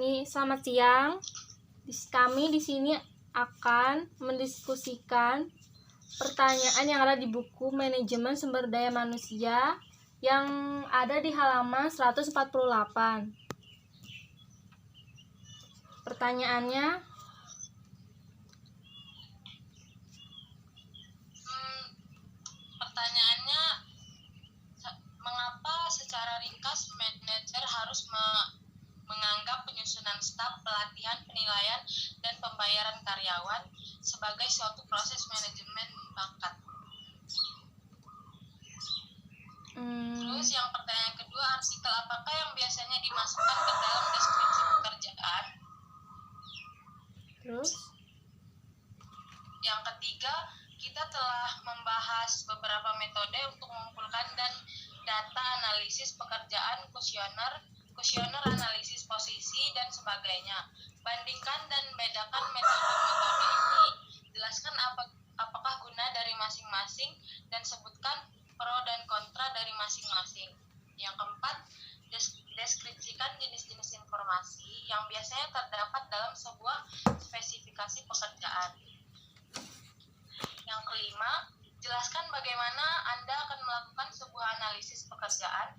Selamat siang. Kami di sini akan mendiskusikan pertanyaan yang ada di buku Manajemen Sumber Daya Manusia yang ada di halaman 148. Pertanyaannya, mengapa secara ringkas manajer harus menganggap penyusunan staf, pelatihan, penilaian, dan pembayaran karyawan sebagai suatu proses manajemen bakat? Terus yang pertanyaan kedua, artikel apakah yang biasanya dimasukkan ke dalam deskripsi pekerjaan? Terus yang ketiga, kita telah membahas beberapa metode untuk mengumpulkan dan data analisis pekerjaan, kuesioner analisis posisi, dan sebagainya. Bandingkan dan bedakan metode-metode ini. Jelaskan apakah guna dari masing-masing dan sebutkan pro dan kontra dari masing-masing. Yang keempat, deskripsikan jenis-jenis informasi yang biasanya terdapat dalam sebuah spesifikasi pekerjaan. Yang kelima, jelaskan bagaimana Anda akan melakukan sebuah analisis pekerjaan.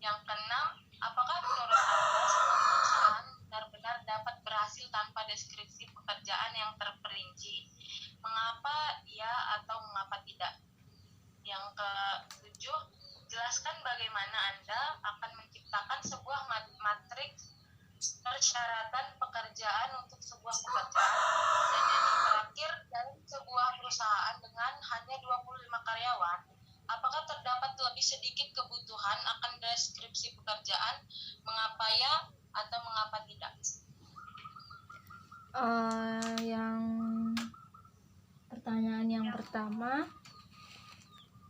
Yang keenam, apakah menurut Anda sebuah perusahaan benar-benar dapat berhasil tanpa deskripsi pekerjaan yang terperinci? Mengapa iya atau mengapa tidak? Yang ketujuh, jelaskan bagaimana Anda akan menciptakan sebuah matriks persyaratan pekerjaan untuk sebuah pekerjaan. Dan yang terakhir, dalam sebuah perusahaan dengan hanya 25 karyawan, apakah terdapat lebih sedikit kebutuhan akan deskripsi pekerjaan? Mengapa ya atau mengapa tidak? Pertanyaan yang pertama,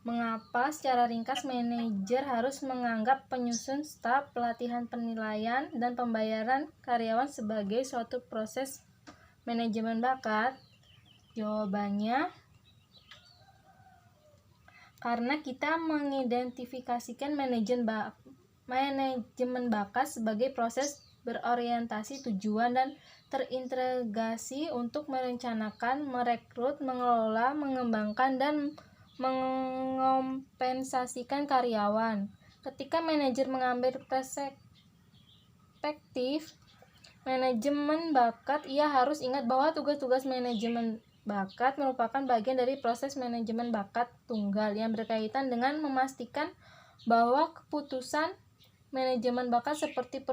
mengapa secara ringkas manajer harus menganggap penyusun staf, pelatihan, penilaian, dan pembayaran karyawan sebagai suatu proses manajemen bakat? Jawabannya, karena kita mengidentifikasikan manajemen bakat sebagai proses berorientasi tujuan dan terintegrasi untuk merencanakan, merekrut, mengelola, mengembangkan, dan mengompensasikan karyawan. Ketika manajer mengambil perspektif manajemen bakat, ia harus ingat bahwa tugas-tugas manajemen bakat merupakan bagian dari proses manajemen bakat tunggal yang berkaitan dengan memastikan bahwa keputusan manajemen bakat seperti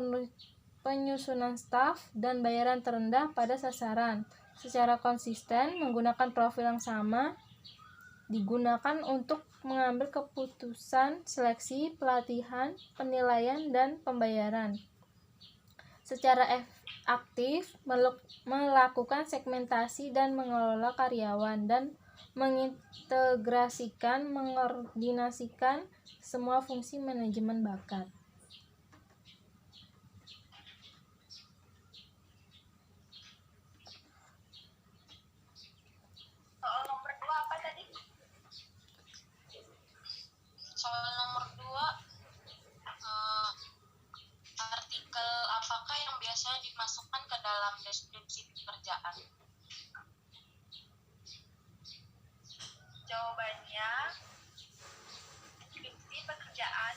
penyusunan staf dan bayaran terendah pada sasaran secara konsisten menggunakan profil yang sama digunakan untuk mengambil keputusan seleksi, pelatihan, penilaian, dan pembayaran. Secara aktif melakukan segmentasi dan mengelola karyawan dan mengintegrasikan, mengordinasikan semua fungsi manajemen bakat. Soal nomor 2, artikel apakah yang biasanya dimasukkan ke dalam deskripsi pekerjaan? Jawabannya, deskripsi pekerjaan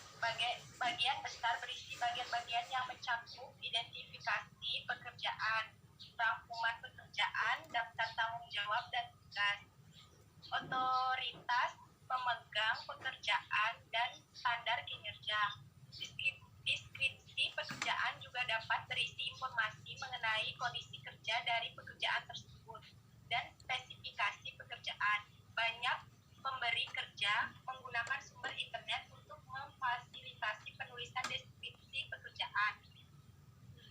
bagian besar berisi bagian-bagian yang mencakup identifikasi pekerjaan, rangkuman pekerjaan, daftar tanggung jawab dan tugas, otoritas pemegang pekerjaan, dan standar kinerja. Deskripsi pekerjaan juga dapat berisi informasi mengenai kondisi kerja dari pekerjaan tersebut dan spesifikasi pekerjaan. Banyak pemberi kerja menggunakan sumber internet untuk memfasilitasi penulisan deskripsi pekerjaan.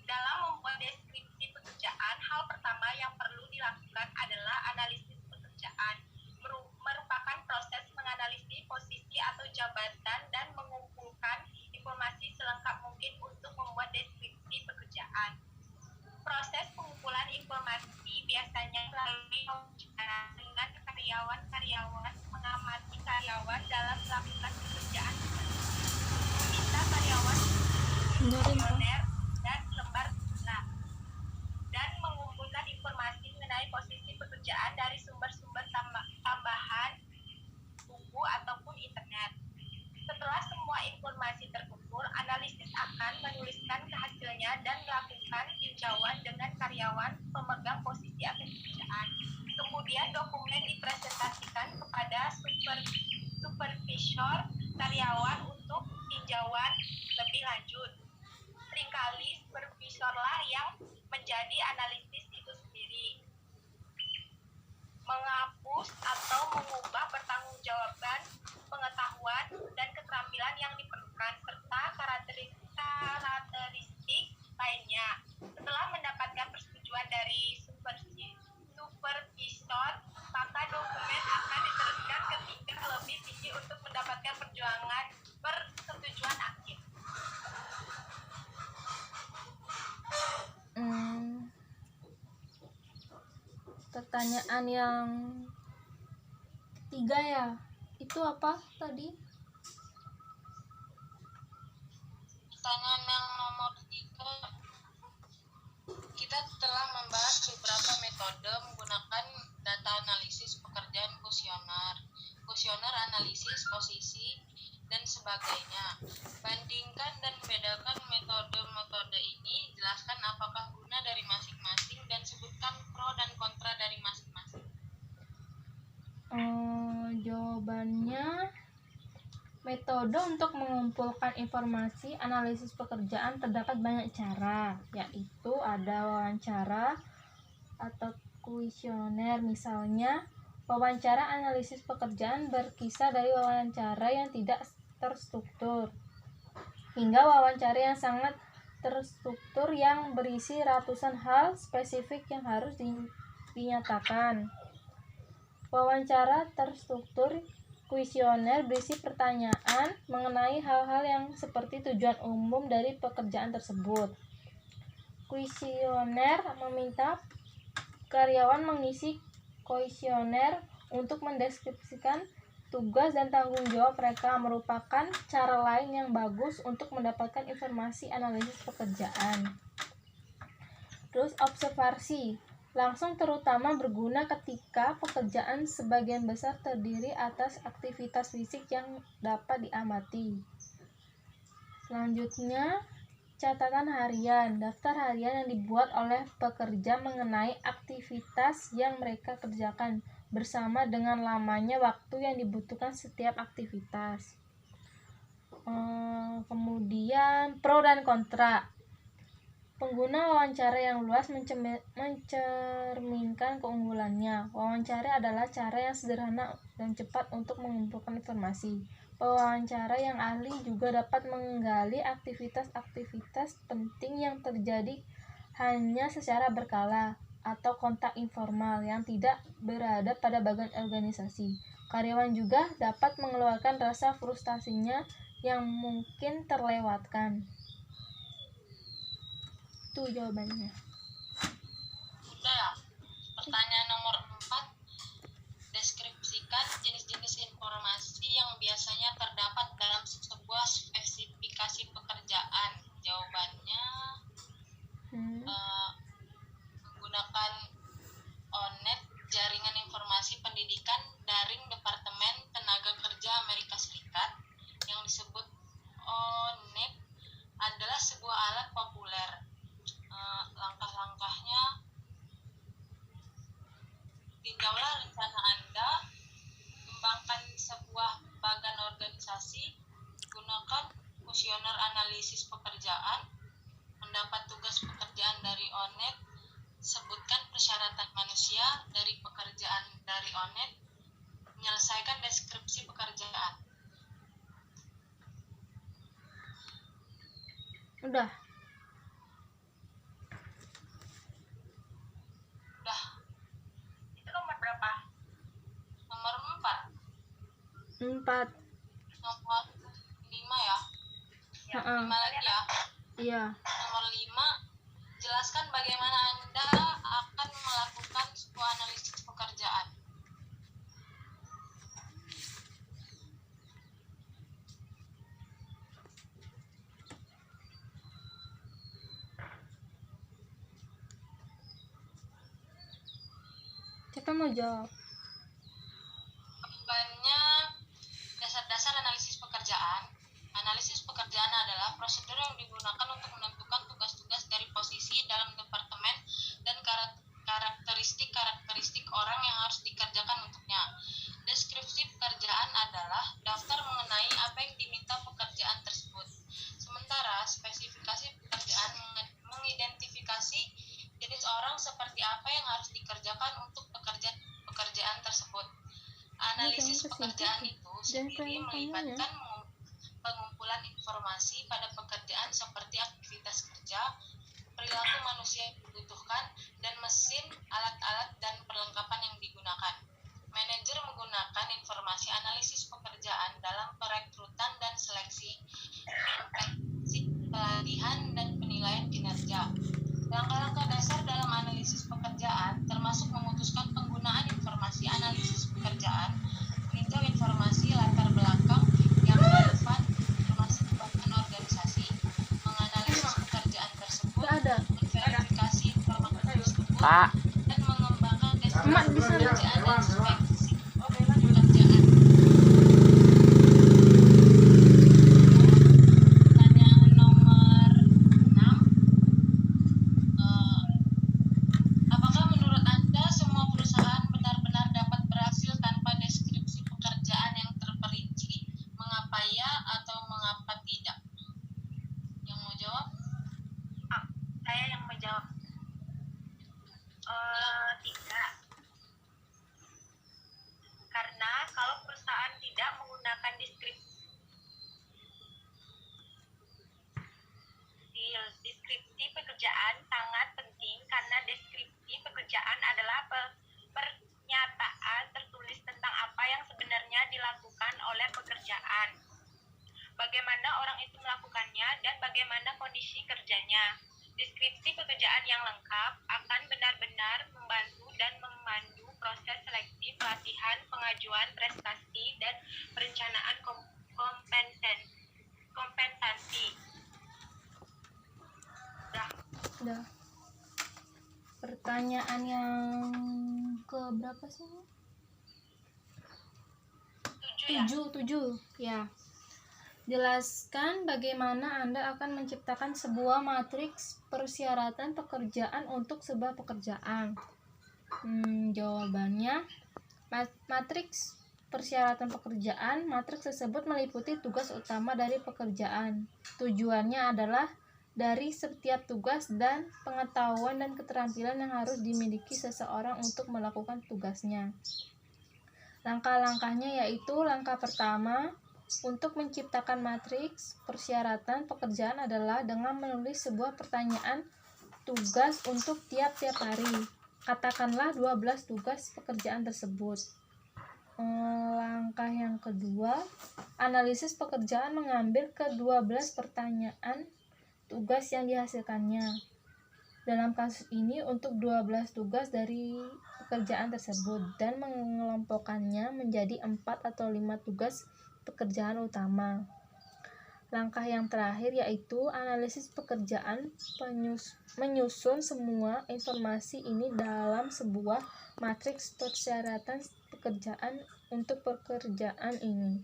Dalam membuat deskripsi pekerjaan, hal pertama yang perlu dilakukan adalah analisis pekerjaan. Merupakan proses menganalisis posisi atau jabatan dan mengumpulkan informasi selengkap mungkin untuk membuat deskripsi pekerjaan. Proses pengumpulan informasi biasanya melalui wawancara dengan karyawan, mengamati karyawan dalam melakukan pekerjaan, meminta karyawan kuesioner dan lembar. dan melakukan tinjauan dengan karyawan pemegang posisi atas pekerjaan. Kemudian dokumen dipresentasikan kepada supervisor karyawan untuk tinjauan lebih lanjut. Seringkali supervisorlah yang menjadi analisis itu sendiri, menghapus atau mengubah pertanggungjawaban pengetahuan dan keterampilan yang diperlukan serta karakteristik lainnya. Setelah mendapatkan persetujuan dari supervisor, maka dokumen akan diteruskan ke tingkat lebih tinggi untuk mendapatkan persetujuan akhir. Pertanyaan yang ketiga ya, itu apa tadi? Pertanyaan yang nomor 3, kita telah membahas beberapa metode menggunakan data analisis pekerjaan kuesioner analisis posisi, dan sebagainya. Bandingkan dan bedakan metode-metode ini, jelaskan apakah guna dari masing-masing, dan sebutkan pro dan kontra dari masing-masing. Jawabannya, metode untuk mengumpulkan informasi analisis pekerjaan terdapat banyak cara, yaitu ada wawancara atau kuesioner. Misalnya, wawancara analisis pekerjaan berkisar dari wawancara yang tidak terstruktur hingga wawancara yang sangat terstruktur yang berisi ratusan hal spesifik yang harus dinyatakan. Wawancara terstruktur kuesioner berisi pertanyaan mengenai hal-hal yang seperti tujuan umum dari pekerjaan tersebut. Kuesioner meminta karyawan mengisi kuesioner untuk mendeskripsikan tugas dan tanggung jawab mereka, merupakan cara lain yang bagus untuk mendapatkan informasi analisis pekerjaan. Terus observasi langsung terutama berguna ketika pekerjaan sebagian besar terdiri atas aktivitas fisik yang dapat diamati. Selanjutnya, catatan harian, daftar harian yang dibuat oleh pekerja mengenai aktivitas yang mereka kerjakan bersama dengan lamanya waktu yang dibutuhkan setiap aktivitas. Kemudian pro dan kontra. Pengguna wawancara yang luas mencerminkan keunggulannya. Wawancara adalah cara yang sederhana dan cepat untuk mengumpulkan informasi. Pewawancara yang ahli juga dapat menggali aktivitas-aktivitas penting yang terjadi hanya secara berkala atau kontak informal yang tidak berada pada bagian organisasi. Karyawan juga dapat mengeluarkan rasa frustasinya yang mungkin terlewatkan. Itu jawabannya. Udah ya? Pertanyaan nomor 4, deskripsikan jenis-jenis informasi yang biasanya terdapat dalam sebuah spesifikasi pekerjaan. Jawabannya menggunakan ONET, Jaringan Informasi Pendidikan Daring Departemen Tenaga Kerja Amerika Serikat, yang disebut ONEP, adalah sebuah alat populer. Langkah-langkahnya: tinjaulah rencana Anda, kembangkan sebuah bagan organisasi, gunakan kuesioner analisis pekerjaan, mendapat tugas pekerjaan dari ONET, sebutkan persyaratan manusia dari pekerjaan dari ONET, menyelesaikan deskripsi pekerjaan. Udah. Itu nomor berapa? Nomor 4. 4. Nomor 5 ya? 5 lagi ya? Iya. Nomor 5, jelaskan bagaimana Anda akan melakukan sebuah analisis pekerjaan. Siapa mau jawab? Jawabannya, dasar-dasar analisis pekerjaan. Analisis pekerjaan adalah prosedur yang digunakan untuk menentukan tugas-tugas dari apa yang harus dikerjakan untuk pekerjaan tersebut. Analisis pekerjaan itu sendiri melibatkan pengumpulan informasi pada pekerjaan seperti aktivitas kerja, perilaku manusia yang dibutuhkan, dan mesin, alat-alat, dan perlengkapan yang digunakan. Manajer menggunakan informasi analisis pekerjaan dalam perekrutan dan seleksi, pelatihan, dan penilaian kinerja. Langkah-langkah dasar dalam analisis pekerjaan termasuk memutuskan penggunaan informasi analisis pekerjaan, meninjau informasi latar belakang yang relevan, termasuk bahkan organisasi, menganalisis pekerjaan tersebut, memverifikasi informasi tersebut, dan mengembangkan deskripsi pekerjaan dan spesifik pekerjaan. Pertanyaan nomor 6. Apakah menurut Anda semua perusahaan benar-benar dapat berhasil tanpa deskripsi pekerjaan yang terperinci? Mengapa ya atau mengapa tidak? Yang mau jawab? Saya yang menjawab. Tidak. Karena kalau perusahaan tidak menggunakan deskripsi pekerjaan sangat penting, karena deskripsi pekerjaan adalah pernyataan tertulis tentang apa yang sebenarnya dilakukan oleh pekerjaan, bagaimana orang itu melakukannya, dan bagaimana kondisi kerjanya. Deskripsi pekerjaan yang lengkap akan benar-benar membantu dan memandu proses seleksi, pelatihan, pengajuan prestasi, dan perencanaan kompensasi. Udah. Pertanyaan yang ke berapa sih? 7 ya. Jelaskan bagaimana Anda akan menciptakan sebuah matriks persyaratan pekerjaan untuk sebuah pekerjaan. Jawabannya, matriks persyaratan pekerjaan, matriks tersebut meliputi tugas utama dari pekerjaan. Tujuannya adalah dari setiap tugas dan pengetahuan dan keterampilan yang harus dimiliki seseorang untuk melakukan tugasnya. Langkah-langkahnya yaitu, langkah pertama, untuk menciptakan matriks persyaratan pekerjaan adalah dengan menulis sebuah pertanyaan tugas untuk tiap-tiap hari. Katakanlah 12 tugas pekerjaan tersebut. Langkah yang kedua, analisis pekerjaan mengambil ke-12 pertanyaan tugas yang dihasilkannya. Dalam kasus ini untuk 12 tugas dari pekerjaan tersebut dan mengelompokkannya menjadi 4 atau 5 tugas pekerjaan utama. Langkah yang terakhir yaitu analisis pekerjaan, menyusun semua informasi ini dalam sebuah matriks persyaratan pekerjaan untuk pekerjaan ini.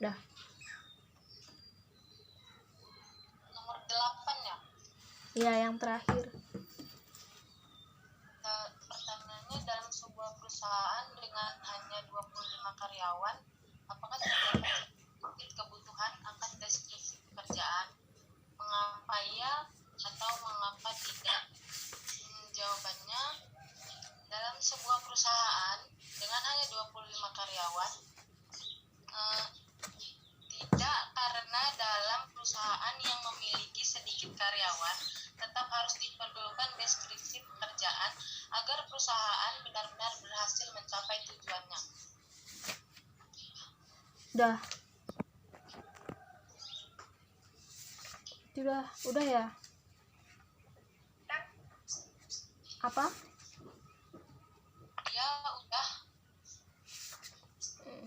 Dah. Nomor 8 ya? Ya, yang terakhir. Pertanyaannya, dalam sebuah perusahaan dengan hanya 25 karyawan, apakah terdapat kebutuhan akan deskripsi pekerjaan? Mengapa ya atau mengapa tidak? Jawabannya, dalam sebuah perusahaan dengan hanya 25 karyawan, tidak, karena dalam perusahaan yang memiliki sedikit karyawan tetap harus diperlukan deskripsi pekerjaan agar perusahaan benar-benar berhasil mencapai tujuannya. Udah ya? Apa? Ya, udah.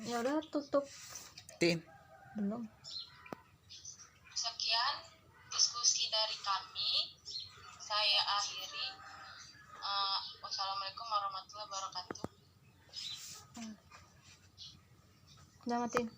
Ya udah, tutup. Belum. Sekian diskusi dari kami. Saya akhiri. Wassalamualaikum warahmatullahi wabarakatuh. Udah matiin.